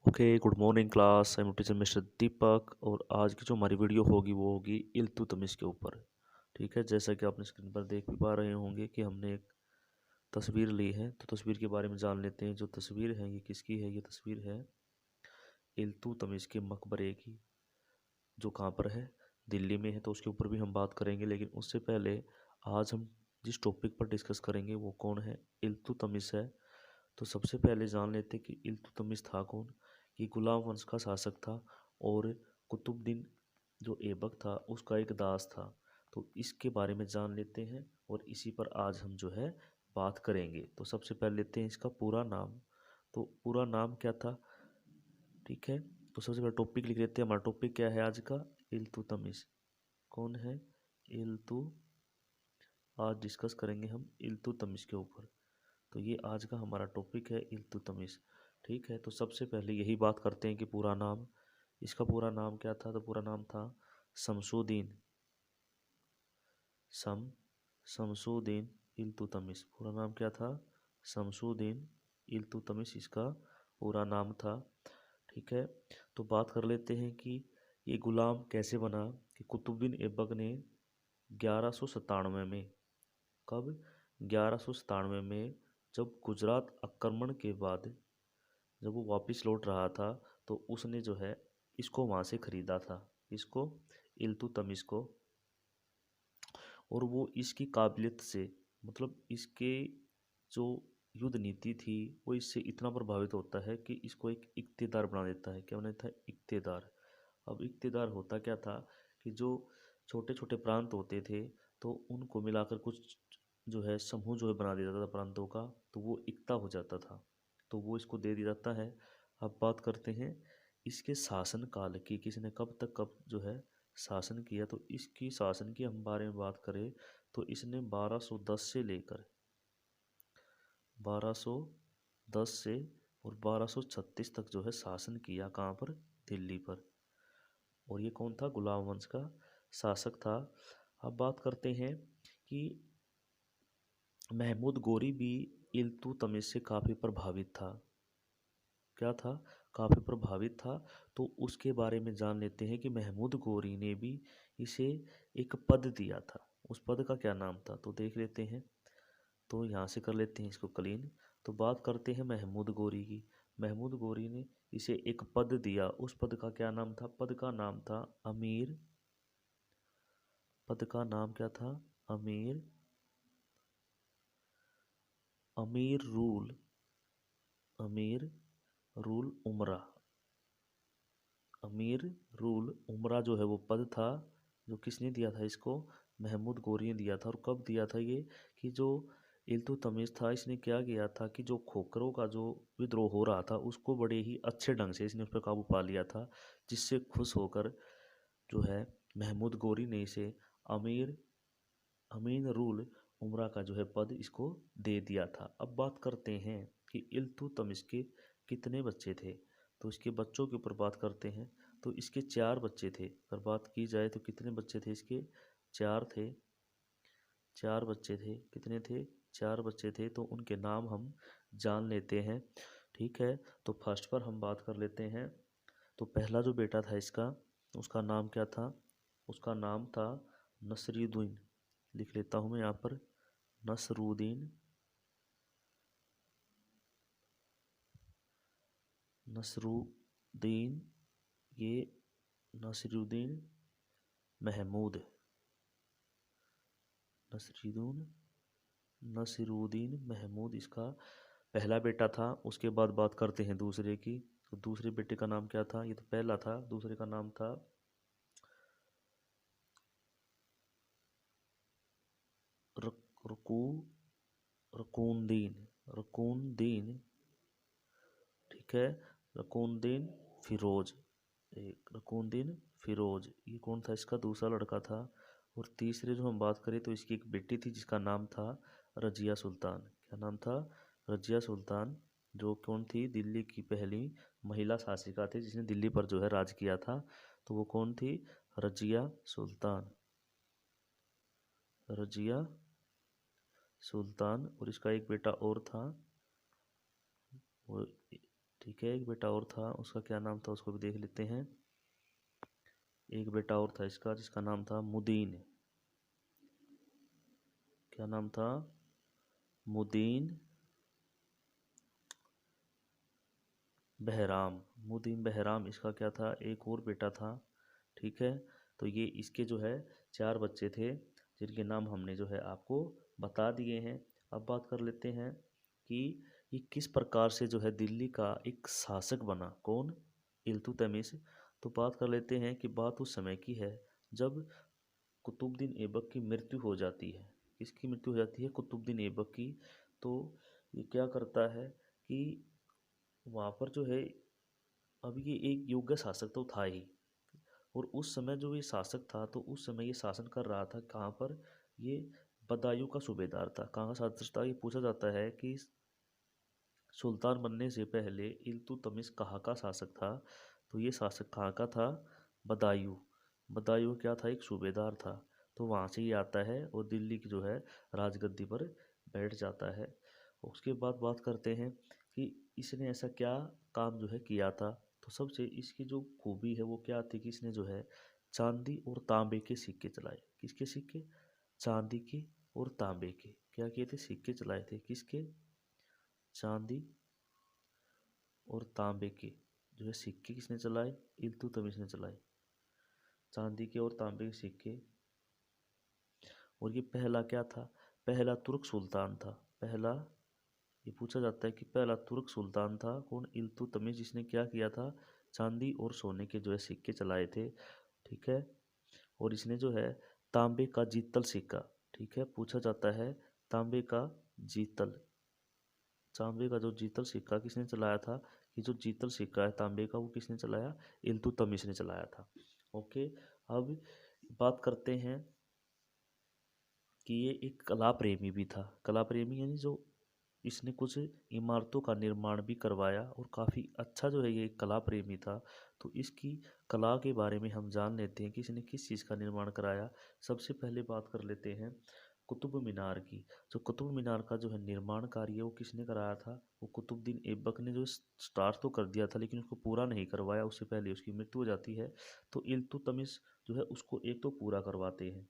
Okay, good morning class. I am teacher mister Deepak. और आज की जो हमारी वीडियो होगी वो होगी इल्तुतमिश के ऊपर। ठीक है, जैसा कि आपने स्क्रीन पर देख भी पा रहे होंगे कि हमने एक तस्वीर ली है, तो तस्वीर के बारे में जान लेते हैं। जो तस्वीर है ये किसकी है? ये तस्वीर है इल्तुतमिश के मकबरे की, जो कहाँ पर है? दिल्ली में है। तो उसके ऊपर भी हम बात करेंगे, लेकिन उससे पहले आज हम जिस टॉपिक पर डिस्कस करेंगे वो कौन है? इल्तुतमिश है। तो सबसे पहले जान लेते हैं कि इल्तुतमिश था कौन। कि गुलाम वंश का शासक था और कुतुबुद्दीन जो ऐबक था उसका एक दास था। तो इसके बारे में जान लेते हैं और इसी पर आज हम जो है बात करेंगे। तो सबसे पहले लेते हैं इसका पूरा नाम। तो पूरा नाम क्या था? ठीक है, तो सबसे पहले टॉपिक लिख लेते हैं। हमारा टॉपिक क्या है आज का? इल्तुतमिश। कौन है? इल्तु आज डिस्कस करेंगे हम इल्तुतमिश के ऊपर। तो ये आज का हमारा टॉपिक है इल्तुतमिश। ठीक है, तो सबसे पहले यही बात करते हैं कि पूरा नाम। इसका पूरा नाम क्या था? तो पूरा नाम था शमसुद्दीन शमसुद्दीन इल्तुतमिश। पूरा नाम क्या था? शमसुद्दीन इल्तुतमिश इसका पूरा नाम था। ठीक है, तो बात कर लेते हैं कि ये गुलाम कैसे बना। कि कुतुबुद्दीन ऐबक ने 1197 में, कब? 1197 में, जब गुजरात आक्रमण के बाद जब वो वापस लौट रहा था तो उसने जो है इसको वहाँ से खरीदा था। इसको, इल्तुतमिश को। और वो इसकी काबिलियत से, मतलब इसके जो युद्ध नीति थी वो इससे इतना प्रभावित होता है कि इसको एक इक्तेदार बना देता है। क्या बना देता है? इक्तेदार। अब इक्तेदार होता क्या था कि जो छोटे छोटे प्रांत होते थे तो उनको मिलाकर कुछ जो है समूह जो है बना दिया जाता था प्रांतों का, तो वो इक्ता हो जाता था। तो वो इसको दे दिया जाता है। अब बात करते हैं इसके शासन काल की, किसने कब तक कब जो है शासन किया। तो इसकी शासन की हम बारे में बात करें तो इसने 1210 से लेकर 1210 से और 1236 तक जो है शासन किया। कहाँ पर? दिल्ली पर। और ये कौन था? गुलाम वंश का शासक था। अब बात करते हैं कि महमूद गोरी भी इल्तुतमिश से काफ़ी प्रभावित था। क्या था? काफ़ी प्रभावित था। तो उसके बारे में जान लेते हैं कि महमूद गोरी ने भी इसे एक पद दिया था। उस पद का क्या नाम था? तो देख लेते हैं। तो यहाँ से कर लेते हैं इसको क्लीन। तो बात करते हैं महमूद गोरी की। महमूद गोरी ने इसे एक पद दिया। उस पद का क्या नाम था? पद का नाम था अमीर। पद का नाम क्या था? अमीर। अमीर रूल। अमीर रूल उमरा। अमीर रूल उमरा जो है वो पद था, जो किसने दिया था इसको? महमूद गोरी ने दिया था। और कब दिया था ये? कि जो इल्तुतमिश था इसने क्या किया था कि जो खोखरों का जो विद्रोह हो रहा था उसको बड़े ही अच्छे ढंग से इसने उस पर काबू पा लिया था। जिससे खुश होकर जो है महमूद गोरी ने इसे अमीर अमीन रूल उमरा का जो है पद इसको दे दिया था। अब बात करते हैं कि इल्तुतमिश के कितने बच्चे थे। तो इसके बच्चों के ऊपर बात करते हैं। तो इसके 4 बच्चे थे। अगर बात की जाए तो कितने बच्चे थे इसके? 4 थे। 4 बच्चे थे। कितने थे? 4 बच्चे थे। तो उनके नाम हम जान लेते हैं। ठीक है, तो फर्स्ट पर हम बात कर लेते हैं। तो पहला जो बेटा था इसका, उसका नाम क्या था? उसका नाम था नसरुद्दीन। लिख लेता हूँ मैं यहाँ पर, नसरुद्दीन। नसरुद्दीन, ये नसरुद्दीन महमूद। नसरुद्दीन नसरुद्दीन महमूद इसका पहला बेटा था। उसके बाद बात करते हैं दूसरे की। तो दूसरे बेटे का नाम क्या था? ये तो पहला था, दूसरे का नाम था रकू रकूनदीन। रकूनदीन। ठीक है, रकूनदीन फिरोज। एक रकूनदीन फिरोज, ये कौन था? इसका दूसरा लड़का था। और तीसरे जो हम बात करें तो इसकी एक बेटी थी जिसका नाम था रजिया सुल्तान। क्या नाम था? रजिया सुल्तान। जो कौन थी? दिल्ली की पहली महिला शासिका थी जिसने दिल्ली पर जो है राज किया था। तो वो कौन थी? रजिया सुल्तान। रजिया सुल्तान। और इसका एक बेटा और था, वो ठीक है। एक बेटा और था, उसका क्या नाम था उसको भी देख लेते हैं। एक बेटा और था इसका जिसका नाम था मुदीन। क्या नाम था? मुदीन बहराम। मुदीन बहराम इसका क्या था? एक और बेटा था। ठीक है। तो ये इसके जो है 4 बच्चे थे जिनके नाम हमने जो है आपको बता दिए हैं। अब बात कर लेते हैं कि ये किस प्रकार से जो है दिल्ली का एक शासक बना। कौन? इल्तुतमिश। तो बात कर लेते हैं कि बात उस समय की है जब कुतुबुद्दीन ऐबक की मृत्यु हो जाती है। किसकी मृत्यु हो जाती है? कुतुबुद्दीन ऐबक की। तो ये क्या करता है कि वहाँ पर जो है, अब ये एक योग्य शासक तो था ही, और उस समय जो ये शासक था तो उस समय ये शासन कर रहा था कहाँ पर? ये बदायूं का सूबेदार था। कहाँ का शासक था? ये पूछा जाता है कि सुल्तान बनने से पहले इल्तुतमिश कहाँ का शासक था? तो ये शासक कहाँ का था? बदायूं। बदायूं क्या था? एक सूबेदार था। तो वहाँ से ये आता है और दिल्ली की जो है राजगद्दी पर बैठ जाता है। उसके बाद बात करते हैं कि इसने ऐसा क्या काम जो है किया था। तो सबसे इसकी जो खूबी है वो क्या थी कि इसने जो है चांदी और तांबे के सिक्के चलाए। किसके सिक्के? चांदी के और तांबे के। क्या किए थे? सिक्के चलाए थे। किसके? चांदी और तांबे के जो है सिक्के किसने चलाए? इल्तुतमिश ने चलाए। चांदी के और तांबे के सिक्के। और ये पहला क्या था? पहला तुर्क सुल्तान था। पहला, ये पूछा जाता है कि पहला तुर्क सुल्तान था कौन? इल्तुतमिश, जिसने क्या किया था? चांदी और सोने के जो है सिक्के चलाए थे। ठीक है। और इसने जो है तांबे का जीतल सिक्का, ठीक है, पूछा जाता है तांबे का जीतल, तांबे का जो जीतल सिक्का किसने चलाया था? ये जो जीतल सिक्का है तांबे का वो किसने चलाया? इल्तुतमिश ने चलाया था। ओके। अब बात करते हैं कि ये एक कला प्रेमी भी था। कला प्रेमी यानी जो इसने कुछ इमारतों का निर्माण भी करवाया और काफ़ी अच्छा जो है ये एक कला प्रेमी था। तो इसकी कला के बारे में हम जान लेते हैं कि इसने किस चीज़ का निर्माण कराया। सबसे पहले बात कर लेते हैं कुतुब मीनार की। जो कुतुब मीनार का जो है निर्माण कार्य वो किसने कराया था? वो कुतुबुद्दीन ऐबक ने जो स्टार्ट तो कर दिया था लेकिन उसको पूरा नहीं करवाया, उससे पहले उसकी मृत्यु हो जाती है। तो इल्तुतमिश जो है उसको एक तो पूरा करवाते हैं।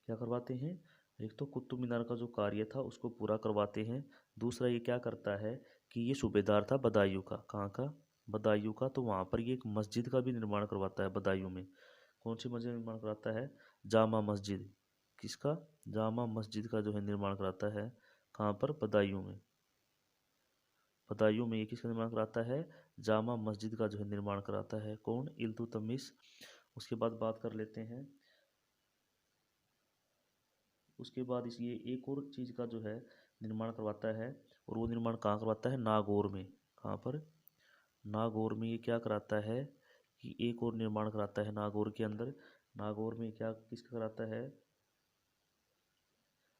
क्या करवाते हैं? एक तो कुतुब मीनार का जो कार्य था उसको पूरा करवाते हैं। दूसरा ये क्या करता है कि ये सूबेदार था बदायूं का। कहाँ का? बदायूं का। तो वहाँ पर ये एक मस्जिद का भी निर्माण करवाता है बदायूं में। कौन सी मस्जिद निर्माण कराता है? जामा मस्जिद। किसका? जामा मस्जिद का जो है निर्माण कराता है। कहाँ पर? बदायूं में। बदायूं में ये किसका निर्माण कराता है? जामा मस्जिद का जो है निर्माण कराता है। कौन? इल्तुतमिश। उसके बाद बात कर लेते हैं, उसके बाद इस ये एक और चीज़ का जो है निर्माण करवाता है, और वो निर्माण कहाँ करवाता है? नागौर में। कहाँ पर? नागौर में ये क्या कराता है कि एक और निर्माण कराता है नागौर के अंदर। नागौर में क्या किसका कराता है?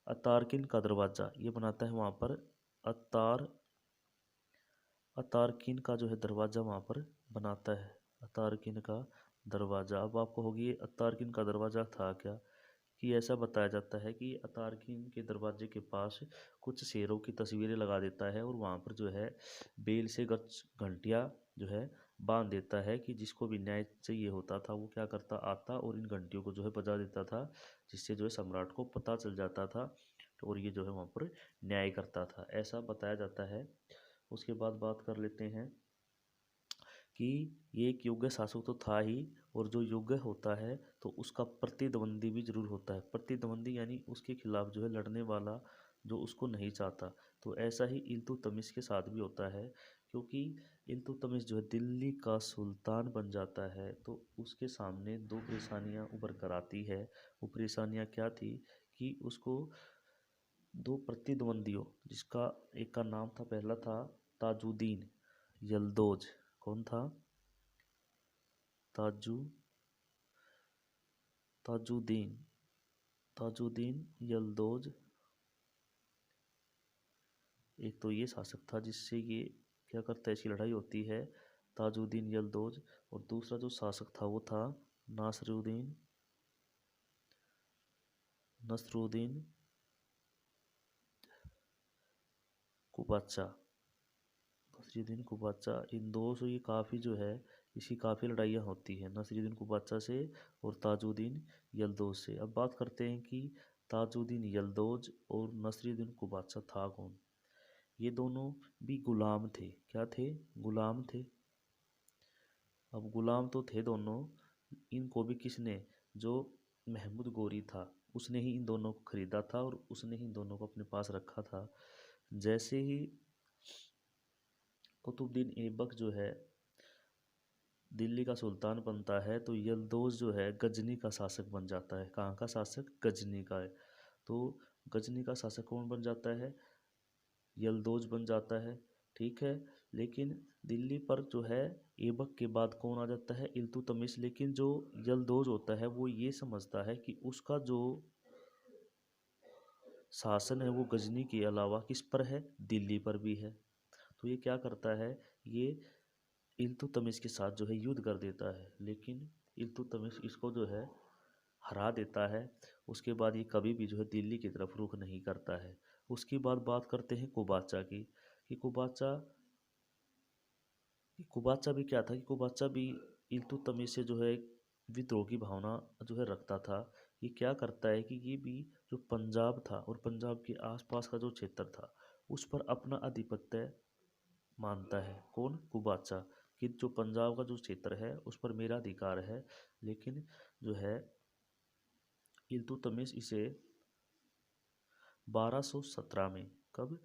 अतारकिन का दरवाज़ा ये बनाता है वहाँ पर। अतार अतारकिन का जो है दरवाज़ा वहाँ पर बनाता है। अतारकिन का दरवाज़ा। अब आपको होगी ये अतारकिन का दरवाज़ा था क्या? कि ऐसा बताया जाता है कि अतारकिन के दरवाजे के पास कुछ शेरों की तस्वीरें लगा देता है और वहाँ पर जो है बेल से गच घंटियाँ जो है बांध देता है कि जिसको भी न्याय चाहिए होता था वो क्या करता? आता और इन घंटियों को जो है बजा देता था, जिससे जो है सम्राट को पता चल जाता था और ये जो है वहाँ पर न्याय करता था, ऐसा बताया जाता है। उसके बाद बात कर लेते हैं कि ये एक योग्य शासक तो था ही, और जो योग्य होता है तो उसका प्रतिद्वंदी भी जरूर होता है। प्रतिद्वंदी यानी उसके खिलाफ जो है लड़ने वाला जो उसको नहीं चाहता। तो ऐसा ही इल्तुतमिश के साथ भी होता है, क्योंकि इल्तुतमिश जो है दिल्ली का सुल्तान बन जाता है तो उसके सामने दो परेशानियां उभर कर आती है। वो परेशानियां क्या थी कि उसको दो प्रतिद्वंदियों, जिसका एक का नाम था, पहला था ताजुद्दीन यल्दोज। कौन था? ताजू ताजुद्दीन ताजुद्दीन यल्दोज। एक तो ये शासक था जिससे ये क्या करता है, इसकी लड़ाई होती है, ताजुद्दीन यल्दोज। और दूसरा जो शासक था वो था नासरुद्दीन नसरुद्दीन कुबाचा। नसीरुद्दीन कुबाचा, इन दो से ये काफ़ी जो है इसकी काफ़ी लड़ाइयाँ होती हैं, नसीरुद्दीन कुबाचा से और ताजुद्दीन यलदौज से। अब बात करते हैं कि ताजुद्दीन यलदौज और नसीरुद्दीन कुबाचा था कौन। ये दोनों भी गुलाम थे। क्या थे? गुलाम थे। अब गुलाम तो थे दोनों, इनको भी किसने, जो महमूद गोरी था उसने ही इन दोनों को खरीदा था और उसने ही इन दोनों को अपने पास रखा था। जैसे ही कुतुबुद्दीन ऐबक जो है दिल्ली का सुल्तान बनता है तो यलदौज जो है गजनी का शासक बन जाता है। कहाँ का शासक? गजनी का है। तो गजनी का शासक कौन बन जाता है? यलदौज बन जाता है। ठीक है, लेकिन दिल्ली पर जो है ऐबक के बाद कौन आ जाता है? इल्तुतमिश। लेकिन जो यलदौज होता है वो ये समझता है कि उसका जो शासन है वो गजनी के अलावा किस पर है? दिल्ली पर भी है। तो ये क्या करता है, ये इल्तुतमिश के साथ जो है युद्ध कर देता है, लेकिन इल्तुतमिश इसको जो है हरा देता है। उसके बाद ये कभी भी जो है दिल्ली की तरफ रुख नहीं करता है। उसके बाद बात करते हैं कुबाचा की, कि कुबाचा भी क्या था, कि कुबाचा भी इल्तुतमिश से जो है विद्रोह की भावना जो है रखता था। ये क्या करता है कि ये भी जो पंजाब था और पंजाब के आसपास का जो क्षेत्र था उस पर अपना आधिपत्य मानता है। कौन? कुबाचा। कि जो पंजाब का जो क्षेत्र है उस पर मेरा अधिकार है। लेकिन जो है इल्तुतमिश इसे 1217 में, कब?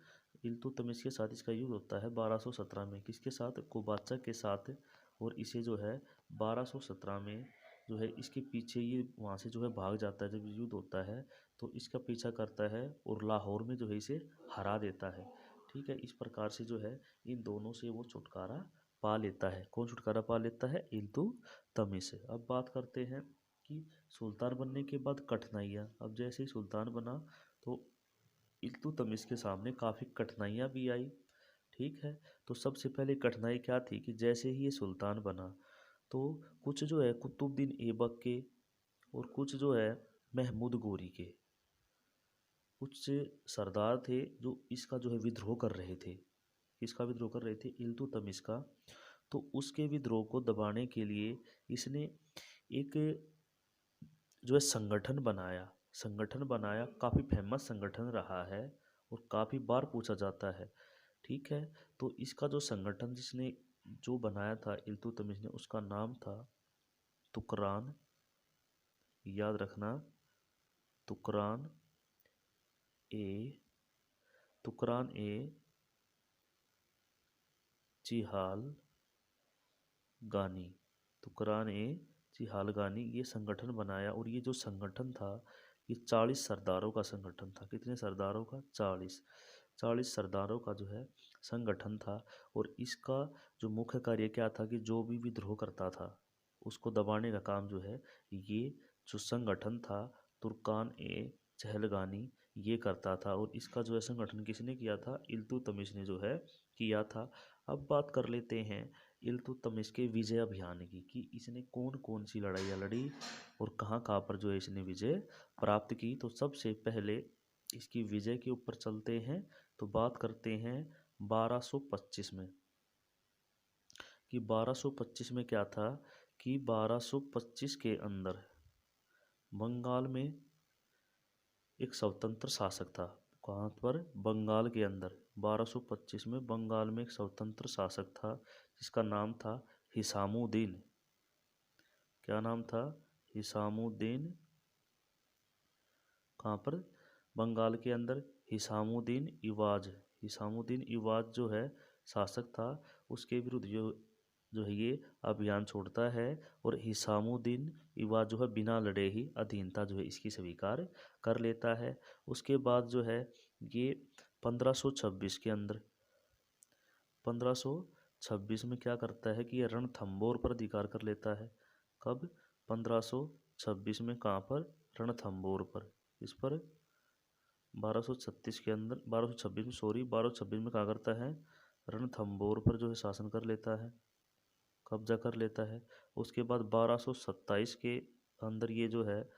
इल्तुतमिश के साथ इसका युद्ध होता है 1217 में। किसके साथ? कुबाचा के साथ। और इसे जो है 1217 में जो है इसके पीछे ये वहाँ से जो है भाग जाता है। जब युद्ध होता है तो इसका पीछा करता है और लाहौर में जो है इसे हरा देता है। ठीक है, इस प्रकार से जो है इन दोनों से वो छुटकारा पा लेता है। कौन छुटकारा पा लेता है? इल्तुतमिश। अब बात करते हैं कि सुल्तान बनने के बाद कठिनाइयाँ। अब जैसे ही सुल्तान बना तो इल्तुतमिश के सामने काफ़ी कठिनाइयाँ भी आई। ठीक है, तो सबसे पहले कठिनाई क्या थी कि जैसे ही ये सुल्तान बना तो कुछ जो है कुतुबुद्दीन ऐबक के और कुछ जो है महमूद गोरी के कुछ सरदार थे जो इसका जो है विद्रोह कर रहे थे। किसका विद्रोह कर रहे थे? इल्तुतमिश का। तो उसके विद्रोह को दबाने के लिए इसने एक जो है संगठन बनाया, काफ़ी फेमस संगठन रहा है और काफ़ी बार पूछा जाता है। ठीक है, तो इसका जो संगठन जिसने जो बनाया था इल्तुतमिश ने, उसका नाम था तुकरान। याद रखना, तुकरान ए तुकरान ए चिहाल गानी। तुकरान ए चिहालगानी ये संगठन बनाया। और ये जो संगठन था ये 40 सरदारों का संगठन था। कितने सरदारों का? 40 सरदारों का जो है संगठन था। और इसका जो मुख्य कार्य क्या था कि जो भी विद्रोह करता था उसको दबाने का काम जो है ये जो संगठन था तुर्कान ए चहलगानी ये करता था। और इसका जो है संगठन किसने किया था? इल्तुतमिश ने जो है किया था। अब बात कर लेते हैं इल्तुतमिश के विजय अभियान की, कि इसने कौन कौन सी लड़ाइयाँ लड़ी और कहाँ कहाँ पर जो है इसने विजय प्राप्त की। तो सबसे पहले इसकी विजय के ऊपर चलते हैं। तो बात करते हैं 1225 में, कि 1225 में क्या था, कि 1225 के अंदर बंगाल में एक स्वतंत्र शासक था। कहाँ पर? बंगाल के अंदर 1225 में बंगाल में एक स्वतंत्र शासक था जिसका नाम था हिसामुद्दीन। क्या नाम था? हिसामुद्दीन। कहाँ पर? बंगाल के अंदर हिसामुद्दीन इवाज। हिसामुद्दीन इवाज जो है शासक था, उसके विरुद्ध जो है ये अभियान छोड़ता है। और हिसामुद्दीन इवाज जो है बिना लड़े ही अधीनता जो है इसकी स्वीकार कर लेता है। उसके बाद जो है ये 1526 के अंदर 1526 में क्या करता है कि ये रणथंबोर पर अधिकार कर लेता है। कब? 1526 में। कहाँ पर? रणथंबोर पर। इस पर 1236 के अंदर 1226 में, सॉरी 1226 में क्या करता है? रणथंबोर पर जो है शासन कर लेता है, कब्जा कर लेता है। उसके बाद 1227 के अंदर ये जो है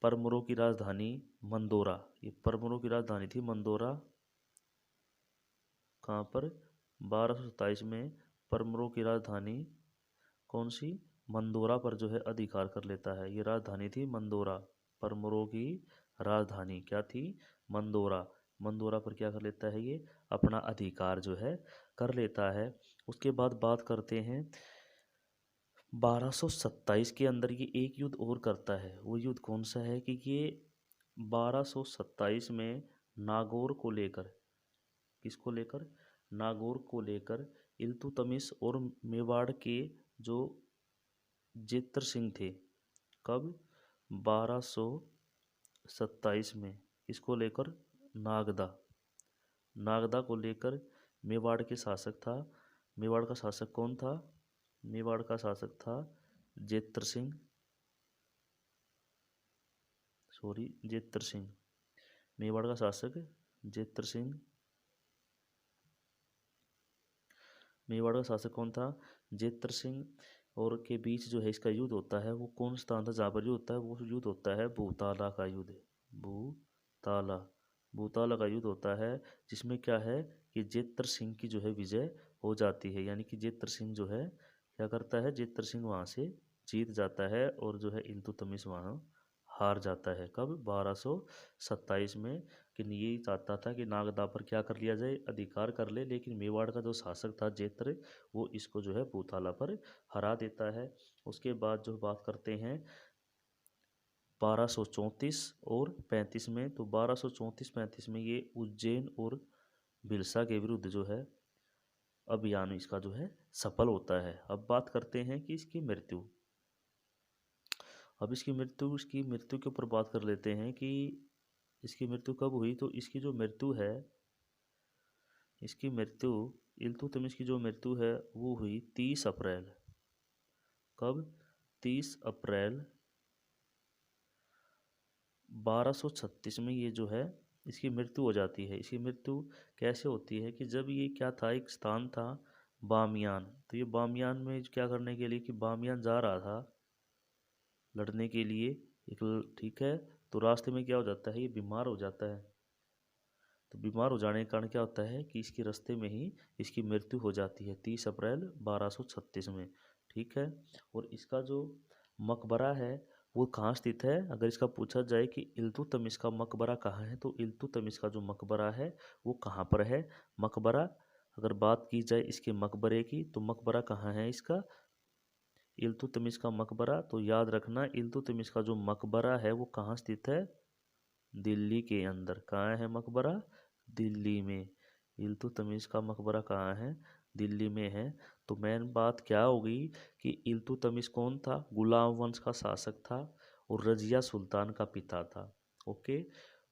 परमरों की राजधानी मंदोरा, ये परमरों की राजधानी थी मंदोरा कहाँ पर 1227 में परमरों की राजधानी कौन सी मंदोरा पर जो है अधिकार कर लेता है। ये राजधानी थी मंदोरा, परमरों की राजधानी क्या थी, मंदोरा। मंदोरा पर क्या कर लेता है ये, अपना अधिकार जो है कर लेता है। उसके बाद बात करते हैं 1227 के अंदर ये एक युद्ध और करता है। वो युद्ध कौन सा है कि ये 1227 में नागौर को लेकर, किसको लेकर, नागौर को लेकर इल्तुतमिश और मेवाड़ के जो जेतर सिंह थे, कब 1227 में, किसको लेकर, नागदा, नागदा को लेकर मेवाड़ के शासक था। मेवाड़ का शासक कौन था, मेवाड़ का शासक था जेतर सिंह, जेतर सिंह। मेवाड़ का शासक जेतर सिंह। मेवाड़ का शासक कौन था, जेतर सिंह। और के बीच जो है इसका युद्ध होता है। वो कौन स्थान था जहाँ पर युद्ध होता है, वो युद्ध होता है भूताला का युद्ध, भूताला, भूताला का युद्ध होता है। जिसमें क्या है कि जेतर सिंह की जो है विजय हो जाती है, यानी कि जेतर सिंह जो है क्या करता है, जेतर सिंह वहाँ से जीत जाता है और जो है इल्तुतमिश वहाँ हार जाता है। कब, 1227 में। कि ये चाहता था कि नागदा पर क्या कर लिया जाए, अधिकार कर ले, लेकिन मेवाड़ का जो शासक था जेत्र, वो इसको जो है भूताला पर हरा देता है। उसके बाद जो बात करते हैं 1234 और 35 में, तो 1234-35 में ये उज्जैन और भिलसा के विरुद्ध जो है अभियान इसका जो है सफल होता है। अब बात करते हैं कि इसकी मृत्यु। अब इसकी मृत्यु के ऊपर बात कर लेते हैं कि इसकी मृत्यु कब हुई। तो इसकी जो मृत्यु है, इसकी मृत्यु, इल्तुतमिश की जो मृत्यु है वो हुई 30 अप्रैल। कब, 30 अप्रैल 1236 में ये जो है इसकी मृत्यु हो जाती है। इसकी मृत्यु कैसे होती है कि जब ये क्या था, एक स्थान था बामियान। तो ये बामियान में क्या करने के लिए कि बामियान जा रहा था लड़ने के लिए, ठीक है। तो रास्ते में क्या हो जाता है, ये बीमार हो जाता है। तो बीमार हो जाने के कारण क्या होता है कि इसके रास्ते में ही इसकी मृत्यु हो जाती है 30 अप्रैल 1236 में, ठीक है। और इसका जो मकबरा है वो कहाँ स्थित है, अगर इसका पूछा जाए कि इल्तुतमिश का मकबरा कहाँ है, तो इल्तुतमिश का जो मकबरा है वो कहाँ पर है, मकबरा, अगर बात की जाए इसके मकबरे की, तो मकबरा कहाँ है इसका, इल्तुतमिश का मकबरा। तो याद रखना इल्तुतमिश का जो मकबरा है वो कहाँ स्थित है, दिल्ली के अंदर। कहाँ है मकबरा, दिल्ली में। इल्तुतमिश का मकबरा कहाँ है, दिल्ली में है। तो मेन बात क्या होगी कि इल्तुतमिश कौन था, गुलाम वंश का शासक था और रजिया सुल्तान का पिता था। ओके।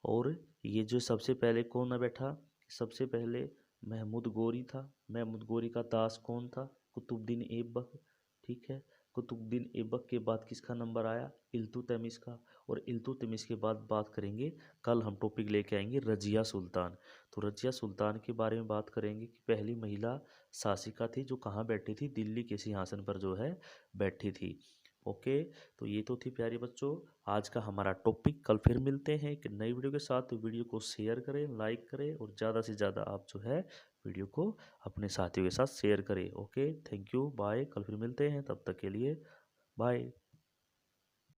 और ये जो सबसे पहले कौन बैठा, सबसे पहले महमूद गोरी था। महमूद गोरी का दास कौन था, कुतुबुद्दीन ऐबक, ठीक है। कुतुबुद्दीन ऐबक के बाद किसका नंबर आया, इल्तुतमिश का। और इल्तुतमिश के बाद बात करेंगे, कल हम टॉपिक लेके आएंगे रजिया सुल्तान। तो रजिया सुल्तान के बारे में बात करेंगे कि पहली महिला शासिका थी जो कहाँ बैठी थी, दिल्ली के सिंहासन पर जो है बैठी थी। ओके। तो ये तो थी प्यारे बच्चों आज का हमारा टॉपिक। कल फिर मिलते हैं एक नई वीडियो के साथ। तो वीडियो को शेयर करें, लाइक करें और ज़्यादा से ज़्यादा आप जो है वीडियो को अपने साथियों के साथ शेयर करें। Okay, thank you, bye. कल फिर मिलते हैं, तब तक के लिए बाय।